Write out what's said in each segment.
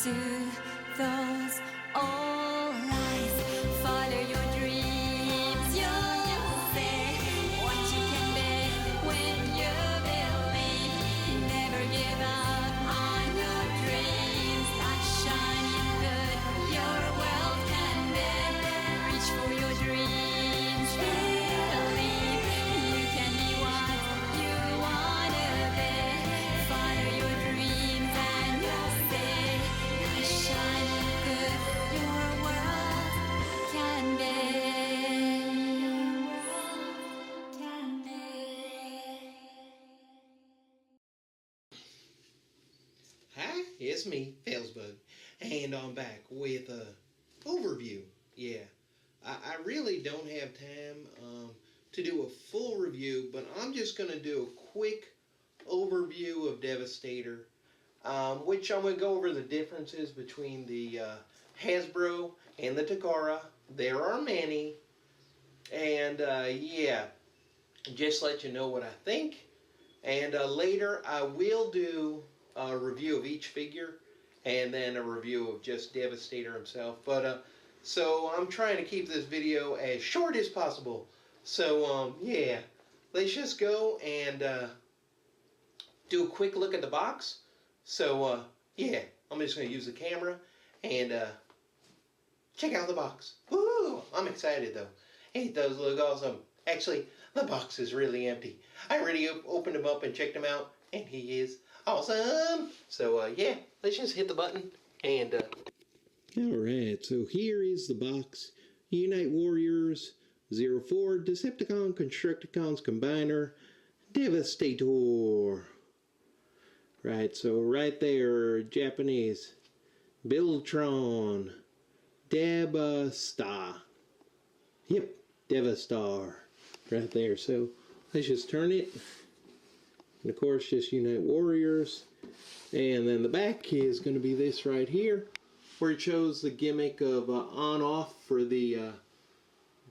to those old lies. Follow your dreams, you'll see what you can be when you believe. Never give up on your dreams. That shining good your world can be. Reach for your dreams, believe you can be what you wanna be. Follow your dreams and you'll see that shining good your world can be. Can be. Hi, it's me, Failsbug, and I'm back with a overview. Yeah, I really don't have time to do a full review, but I'm just going to do a quick overview of Devastator, which I'm going to go over the differences between the Hasbro and the Takara. There are many, and yeah, just let you know what I think. And later I will do a review of each figure and then a review of just Devastator himself. But so I'm trying to keep this video as short as possible. So yeah, let's just go and do a quick look at the box. So yeah, I'm just going to use the camera and check out the box. Woo! I'm excited though. Hey, it does look awesome. Actually, the box is really empty. I already opened him up and checked him out, and he is awesome. So yeah, let's just hit the button and alright, so here is the box. Unite Warriors 04 Decepticon Constructicons Combiner Devastator. Right, so right there, Japanese Buildtron Devastar. Yep, Devastar. Right there. So let's just turn it. And of course, just Unite Warriors. And then the back is going to be this right here, where it shows the gimmick of on-off for the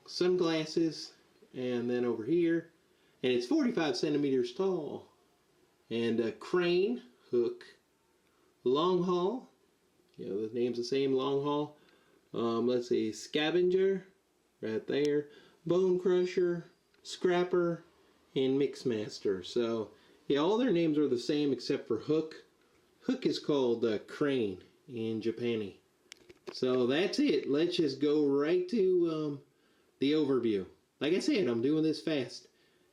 sunglasses. And then over here, and it's 45 centimeters tall. And crane, hook, long haul. You know, the name's the same, long haul. Let's see, Scavenger, right there. Bone Crusher, Scrapper, and Mixmaster. So, yeah, all their names are the same except for Hook. Hook is called Crane in Japani. So that's it. Let's just go right to the overview. Like I said, I'm doing this fast.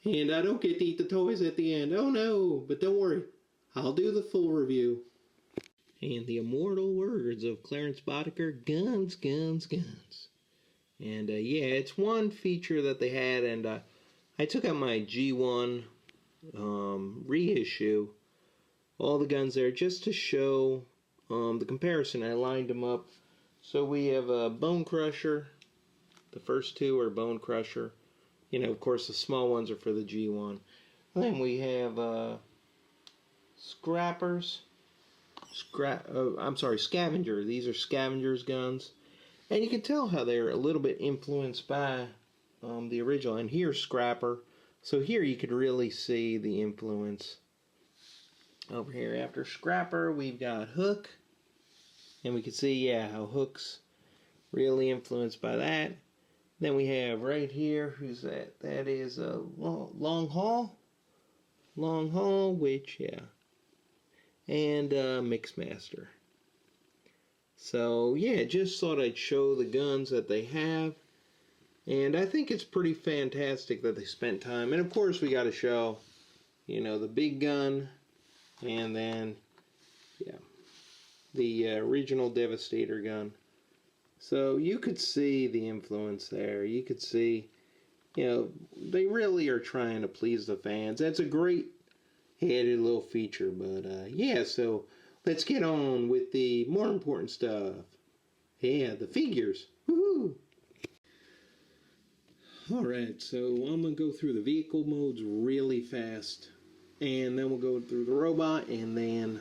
And I don't get to eat the toys at the end. Oh no, but don't worry. I'll do the full review. And the immortal words of Clarence Boddicker, guns, guns, guns. And yeah, it's one feature that they had, and I took out my G1 reissue, all the guns there, just to show the comparison. I lined them up. So we have a Bone Crusher. The first two are Bone Crusher. You know, of course, the small ones are for the G1. Then we have Scrappers. Scavenger. These are Scavenger's guns. And you can tell how they're a little bit influenced by the original. And here's Scrapper. So here you could really see the influence. Over here after Scrapper, we've got Hook. And we can see, yeah, how Hook's really influenced by that. Then we have right here, who's that? That is a Long Haul. Long Haul, which, yeah. And Mixmaster. So, yeah, just thought I'd show the guns that they have. And I think it's pretty fantastic that they spent time. And, of course, we got to show, you know, the big gun. And then, yeah, the original Devastator gun. So you could see the influence there. You could see, you know, they really are trying to please the fans. That's a great added little feature. But, yeah, so let's get on with the more important stuff. Yeah, the figures. Woohoo! Alright, so I'm going to go through the vehicle modes really fast. And then we'll go through the robot and then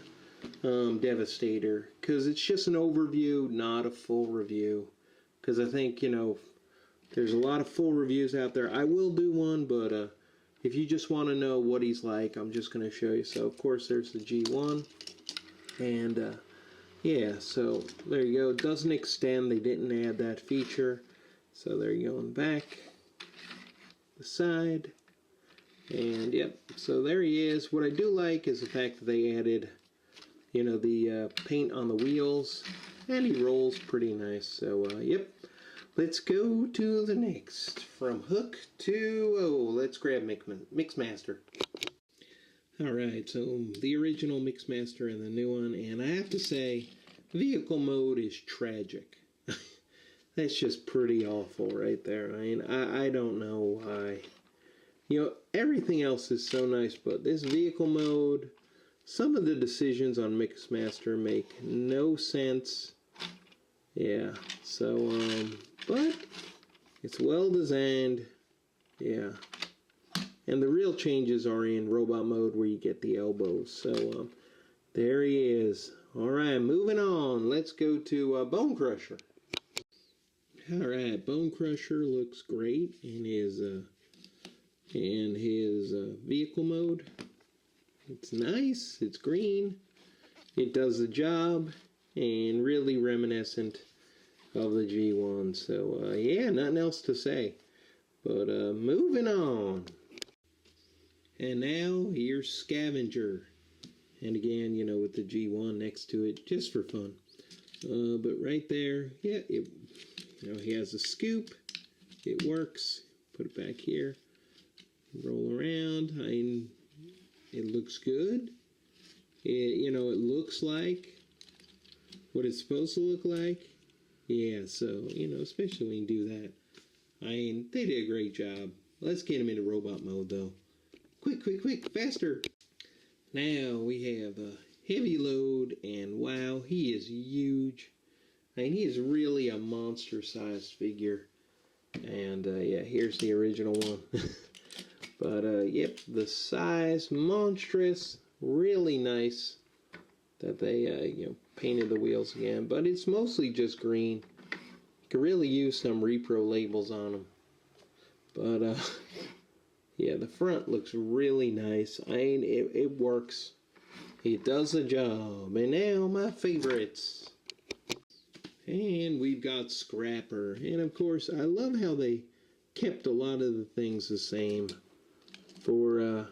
Devastator, because it's just an overview, not a full review, because I think, you know, there's a lot of full reviews out there. I will do one, but if you just want to know what he's like, I'm just going to show you. So of course there's the G1, and yeah, so there you go. It doesn't extend. They didn't add that feature. So there you go in the back, the side, and yep. So there he is. What I do like is the fact that they added, you know, the paint on the wheels, and he rolls pretty nice. So yep. Let's go to the next. From Hook to, oh, let's grab Mixmaster. Alright, so the original Mixmaster and the new one, and I have to say, vehicle mode is tragic. That's just pretty awful right there. I mean, I don't know why. You know, everything else is so nice, but this vehicle mode, some of the decisions on Mixmaster make no sense. Yeah, so, but it's well designed. Yeah. And the real changes are in robot mode where you get the elbows. So, there he is. Alright, moving on. Let's go to Bone Crusher. Alright, Bone Crusher looks great in his vehicle mode. It's nice. It's green. It does the job. And really reminiscent of the G1. So, yeah, nothing else to say. But, moving on. And now, here's Scavenger. And again, you know, with the G1 next to it, just for fun. But right there, yeah, you know, he has a scoop. It works. Put it back here. Roll around. It looks good. You know, it looks like what it's supposed to look like. Yeah, so, you know, especially when you do that. I mean, they did a great job. Let's get him into robot mode, though. Quick, quick, quick, faster. Now we have a heavy load, and wow, he is huge. I mean, he is really a monster-sized figure. And, yeah, here's the original one. But, yep, the size, monstrous, really nice that they, you know, painted the wheels again. But it's mostly just green. You could really use some repro labels on them. But, yeah, the front looks really nice. I mean, it works. It does the job. And now, my favorites. And we've got Scrapper. And, of course, I love how they kept a lot of the things the same for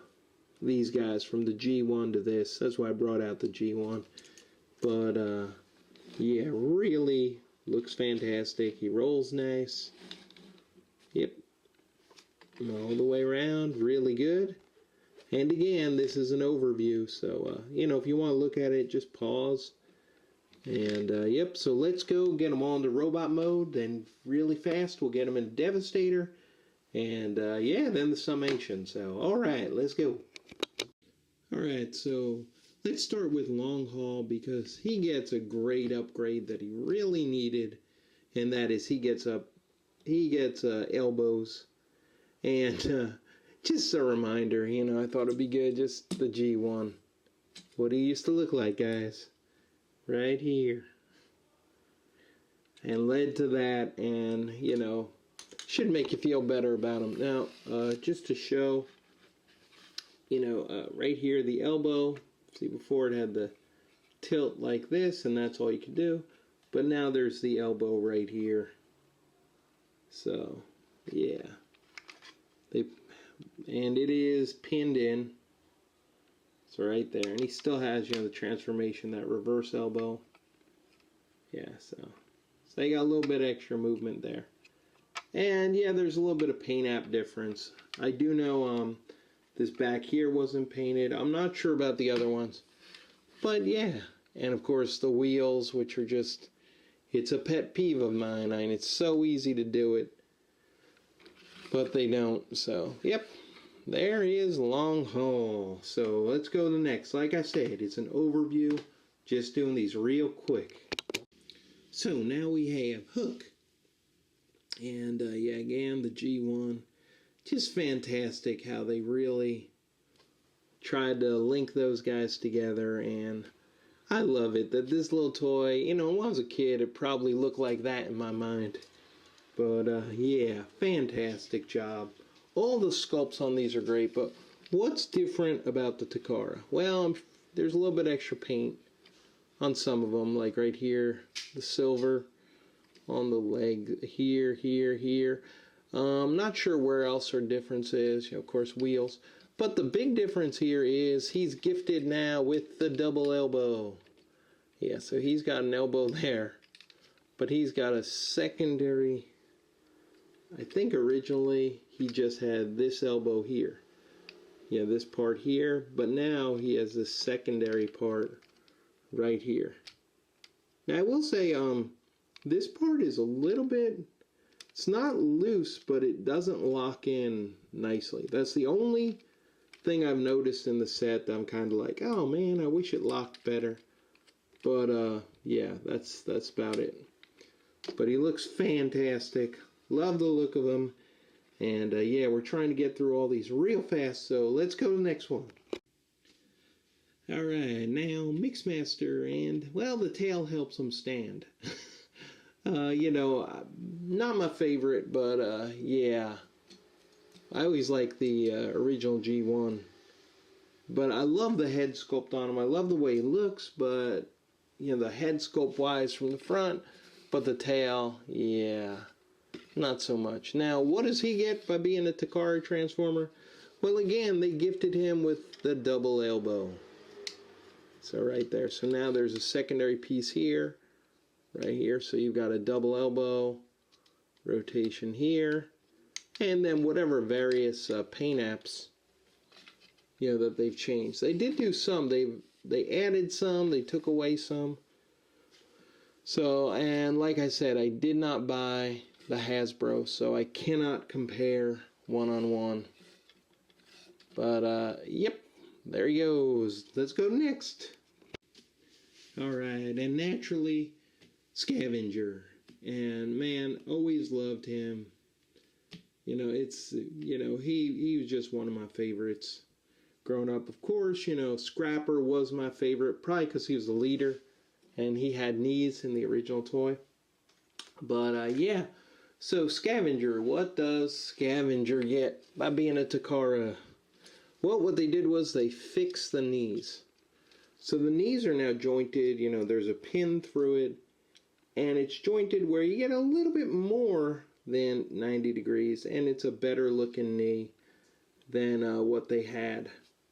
these guys, from the G1 to this. That's why I brought out the G1. But, yeah, really looks fantastic. He rolls nice. Yep. All the way around, really good. And again, this is an overview, so, you know, if you want to look at it, just pause. And, yep, so let's go get them all into robot mode, then really fast we'll get them in Devastator. And, yeah, then the summation. So, alright, let's go. Alright, so let's start with Long Haul, because he gets a great upgrade that he really needed, and that is he gets elbows. And just a reminder, you know, I thought it'd be good, just the G1. What he used to look like, guys. Right here. And led to that, and, you know, should make you feel better about him. Now, just to show, you know, right here, the elbow. See, before it had the tilt like this, and that's all you could do. But now there's the elbow right here. So, yeah. And it is pinned in. It's right there. And he still has, you know, the transformation, that reverse elbow. Yeah, so they got a little bit extra movement there. And yeah, there's a little bit of paint app difference. I do know this back here wasn't painted. I'm not sure about the other ones. But yeah. And of course the wheels, which are just, it's a pet peeve of mine. I mean, it's so easy to do it. But they don't. So, yep. There is Long Haul. So let's go to the next. Like I said, it's an overview. Just doing these real quick. So now we have Hook. And yeah, again, the G1. Just fantastic how they really tried to link those guys together. And I love it that this little toy, you know, when I was a kid, it probably looked like that in my mind. But yeah, fantastic job. All the sculpts on these are great, but what's different about the Takara? Well, there's a little bit extra paint. on some of them, like right here, the silver on the leg here, here. Not sure where else our difference is. Of course, wheels. But the big difference here is he's gifted now with the double elbow. Yeah, so he's got an elbow there. But he's got a secondary. I think originally he just had this elbow here. Yeah, this part here. But now he has this secondary part right here. Now I will say, this part is a little bit, it's not loose, but it doesn't lock in nicely. That's the only thing I've noticed in the set that I'm kind of like, oh man, I wish it locked better. But yeah, that's about it. But he looks fantastic. Love the look of him. And yeah, we're trying to get through all these real fast, so let's go to the next one. Alright, now Mixmaster, and well, the tail helps him stand. You know, not my favorite, but yeah. I always like the original G1. But I love the head sculpt on him. I love the way he looks, but, you know, the head sculpt wise from the front, but the tail, yeah, not so much. Now, what does he get by being a Takara Transformer? Well, again, they gifted him with the double elbow. So right there. So now there's a secondary piece here. Right here, so you've got a double elbow, rotation here, and then whatever various paint apps, you know, that they've changed. They did do some. They added some. They took away some. So, and like I said, I did not buy the Hasbro, so I cannot compare one-on-one. But yep, there he goes. Let's go next. All right, and naturally, Scavenger, and man, always loved him. You know, it's, you know, he was just one of my favorites growing up. Of course, you know, Scrapper was my favorite, probably because he was the leader and he had knees in the original toy. But yeah, so Scavenger, what does Scavenger get by being a Takara? Well, what they did was they fixed the knees. So the knees are now jointed, you know, there's a pin through it. And it's jointed where you get a little bit more than 90 degrees. And it's a better looking knee than what they had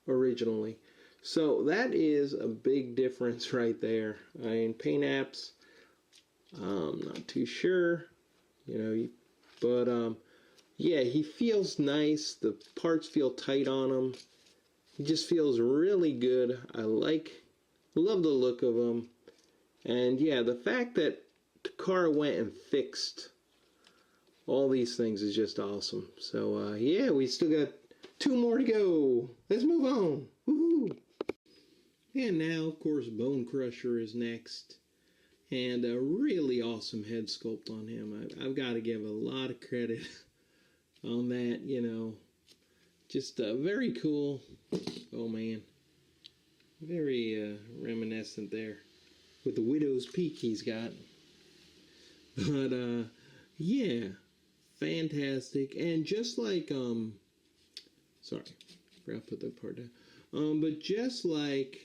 originally. So that is a big difference right there. I mean, paint apps, not too sure. You know, but yeah, he feels nice. The parts feel tight on him. He just feels really good. Love the look of him. And yeah, the fact that Takara went and fixed all these things is just awesome. So yeah, we still got 2 more to go. Let's move on. Woohoo! And now, of course, Bone Crusher is next. And a really awesome head sculpt on him. I've got to give a lot of credit on that, you know. Just very cool. Oh man. Very reminiscent there with the widow's peak he's got. But yeah, fantastic. And just like sorry, forgot to put that part down. But just like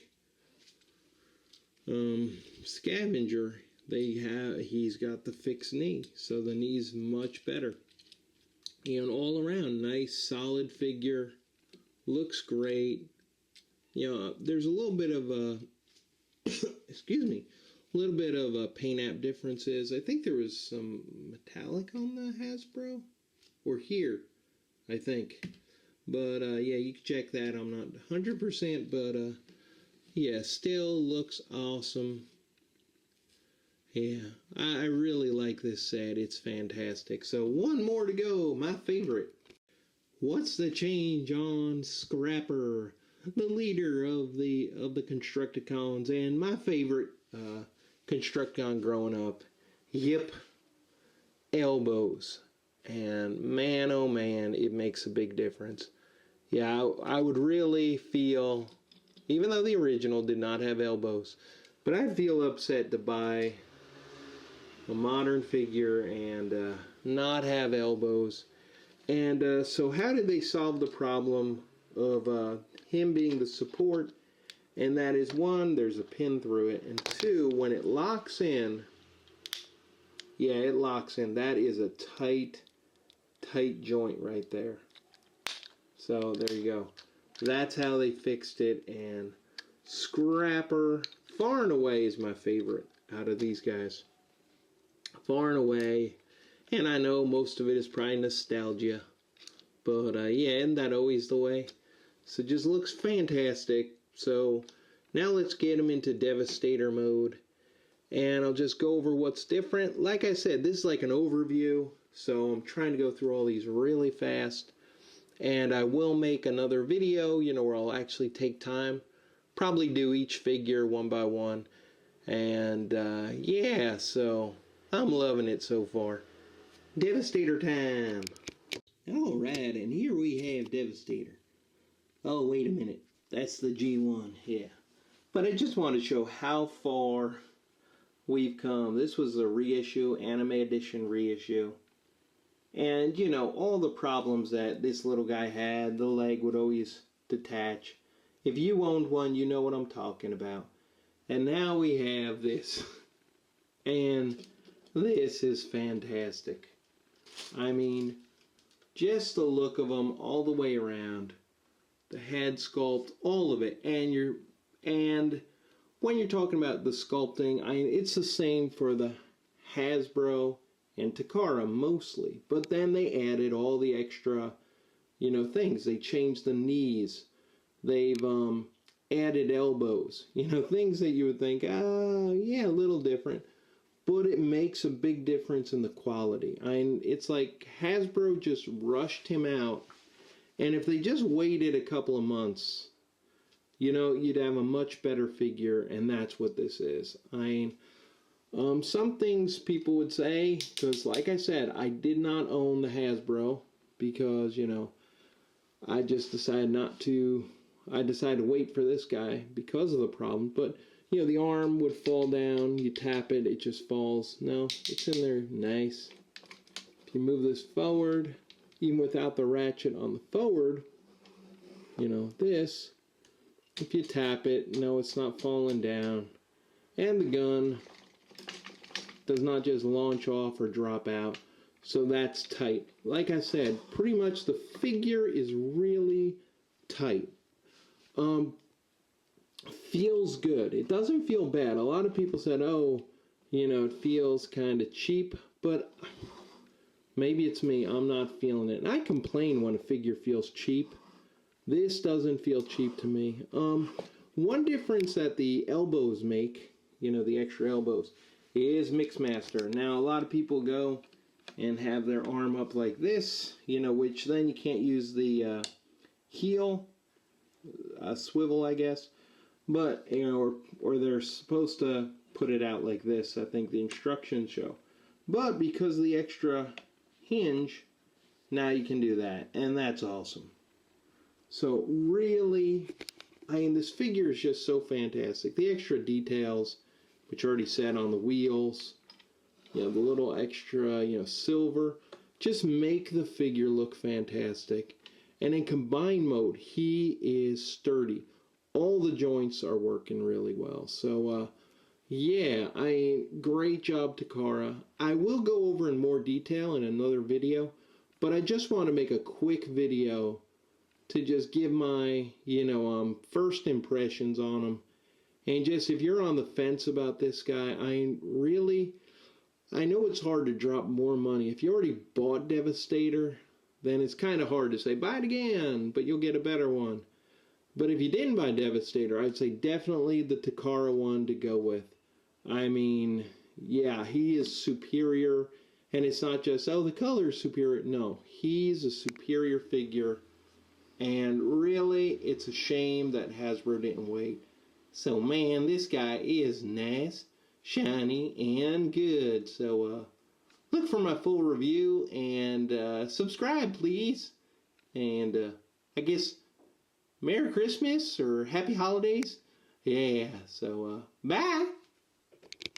Scavenger, he's got the fixed knee, so the knee's much better. You know, all around nice solid figure, looks great. You know, there's a little bit of a excuse me, a little bit of paint app differences. I think there was some metallic on the Hasbro, or here, I think. But yeah, you can check that. I'm not 100%, but yeah, still looks awesome. Yeah, I really like this set. It's fantastic. So 1 more to go. My favorite. What's the change on Scrapper, the leader of the Constructicons, and my favorite Constructicon growing up? Yep, elbows. And man, oh man, it makes a big difference. Yeah, I would really feel, even though the original did not have elbows, but I'd feel upset to buy a modern figure and not have elbows. And so how did they solve the problem of him being the support And that is, one, there's a pin through it, and two, when it locks in, yeah, it locks in. That is a tight joint right there. So there you go. That's how they fixed it, and Scrapper, far and away, is my favorite out of these guys. Far and away. And I know most of it is probably nostalgia. But yeah, isn't that always the way? So just looks fantastic. So now let's get him into Devastator mode. And I'll just go over what's different. Like I said, this is like an overview. So I'm trying to go through all these really fast. And I will make another video, you know, where I'll actually take time. Probably do each figure one by one. And yeah, so I'm loving it so far. Devastator time. Alright, and here we have Devastator. Oh, wait a minute. That's the G1, yeah. But I just want to show how far we've come. This was a reissue, Anime Edition reissue. And, you know, all the problems that this little guy had, the leg would always detach. If you owned one, you know what I'm talking about. And now we have this. And this is fantastic. I mean, just the look of them all the way around. The head sculpt, all of it. And when you're talking about the sculpting, it's the same for the Hasbro and Takara mostly. But then they added all the extra, you know, things. They changed the knees. They've added elbows. You know, things that you would think, yeah, a little different. But it makes a big difference in the quality. It's like Hasbro just rushed him out. And if they just waited a couple of months, you know, you'd have a much better figure. And that's what this is. Some things people would say, because like I said, I did not own the Hasbro because, you know, I just decided I decided to wait for this guy because of the problem. But, you know, the arm would fall down, you tap it, it just falls. No, it's in there nice. If you move this forward, even without the ratchet on the forward, you know, this, if you tap it, no, it's not falling down. And the gun does not just launch off or drop out. So that's tight. Like I said, pretty much the figure is really tight. Feels good. It doesn't feel bad. A lot of people said, oh, you know, it feels kind of cheap, but maybe it's me. I'm not feeling it. And I complain when a figure feels cheap. This doesn't feel cheap to me. One difference that the elbows make, you know, the extra elbows, is Mixmaster. Now, a lot of people go and have their arm up like this, you know, which then you can't use the heel, swivel, I guess. But, you know, or they're supposed to put it out like this, I think the instructions show. But because of the extra hinge, now you can do that. And that's awesome. So really, this figure is just so fantastic. The extra details, which I already said on the wheels, you know, the little extra, you know, silver, just make the figure look fantastic. And in combined mode, he is sturdy. All the joints are working really well. So, yeah, great job, Takara. I will go over in more detail in another video, but I just want to make a quick video to just give my, you know, first impressions on him. And just, if you're on the fence about this guy, I know it's hard to drop more money. If you already bought Devastator, then it's kind of hard to say, buy it again, but you'll get a better one. But if you didn't buy Devastator, I'd say definitely the Takara one to go with. I mean, yeah, he is superior. And it's not just, oh, the color is superior. No, he's a superior figure. And really, it's a shame that Hasbro didn't wait. So, man, this guy is nice, shiny, and good. So, look for my full review and subscribe, please. And I guess Merry Christmas or Happy Holidays. Yeah, so bye.